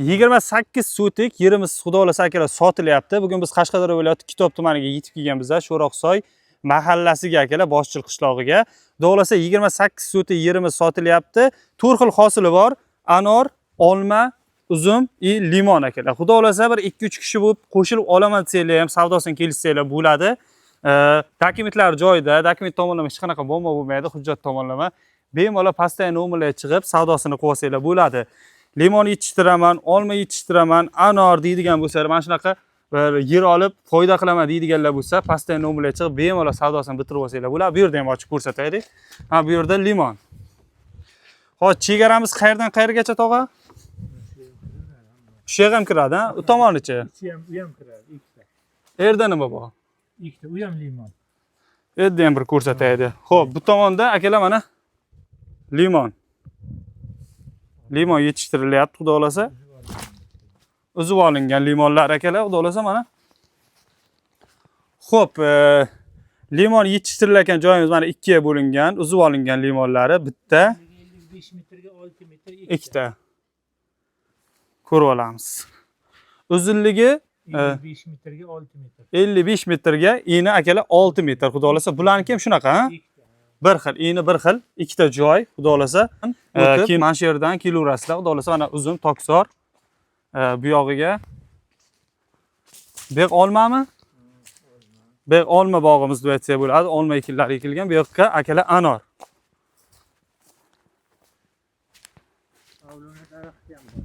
28 sotik yerimiz xudo xolasa akalar sotilyapti. Bugun biz Qashqadaryo viloyati Kitob tumaniga yetib kelganmiz, Sho'roqsoy mahallasiga akalar, Boshchil qishlog'iga. Xudo xolasa 28 sotik yerimiz sotilyapti. 4 xil hosili bor: anor, olma, uzum, limon akalar. Xudo xolasa bir 2-3 kishi bo'lib qo'shilib olaman desanglar ham, savdosini kelishsanglar bo'ladi. Dokumentlar joyida, dokument tomonlama hech qanaqa bo'lmaydi, hujjat tomonlama. Bemalol pastdan nomerlarga chiqib savdosini qilsanglar bo'ladi. Limon yetishtiraman, olma yetishtiraman, anor deydigan bo'lsa, mana shunaqa yer olib foyda qilaman deydiganlar bo'lsa, pastdan nomerlarga chiqib bemalol savdosini bitirib olsanglar bo'ladi. Bu yerda ham ochib ko'rsataylik. Ha, bu yerda limon. Xo'sh, chegaramiz qayerdan qayergacha tog'a? Shu yerga ham kiradi, ha? U tomonichi? U ham kiradi, ikkita. Yerda nima bor? Ikkita, u ham limon. Yerda ham bir ko'rsataydi. Xo'p, bu tomonda akalar mana limon. Limon yetishtirilyapti, xudo xolasa. Uzib olingan limonlar akalar, xudo xolasa mana. Xo'p, limon yetishtirilayotgan joyimiz mana ikkiga bo'lingan, uzib olingan limonlari bitta 55 metrga 6 metr ikkita. Ko'rib olamiz. Uzunligi 55 metrga 6 metr. 55 metrga, eni akalar 6 metr, xudo xolasa. Bularniki ham shunaqa, ha? Bir xil, eni bir xil, ikkita joy, xudo xolasa. Keyin mana shu yerdan kelaverasizlar, xudo xolasa. Mana uzum, toksor. Bu yog'iga bu olmami? Bu olma bog'imiz deb aytsak bo'ladi. Olma ekinlari ekilgan. Bu yoqqa akalar anor. Pavloniya daraxti ham bor.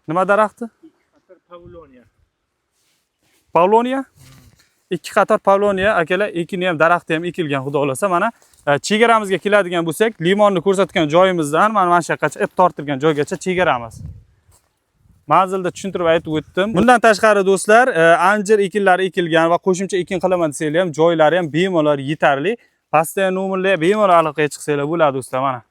Nima daraxti? Pavloniya. Pavloniya? Ikki qator pavloniya akalar, ekini ham daraxti ham ekilgan, xudo xolasa. Mana chegaramizga keladigan bo'lsak, limonni ko'rsatgan joyimizdan mana shu yoqqacha ip tortilgan joygacha chegaramiz. Manzilda tushuntirib aytib o'tdim. Bundan tashqari do'stlar, anjir ekinlari ekilgan va qo'shimcha ekin qilaman desanglar ham joylari ham bemalol yetarli. Pastda nomerlarga bemalol aloqaga chiqsanglar bo'ladi do'stlar, mana.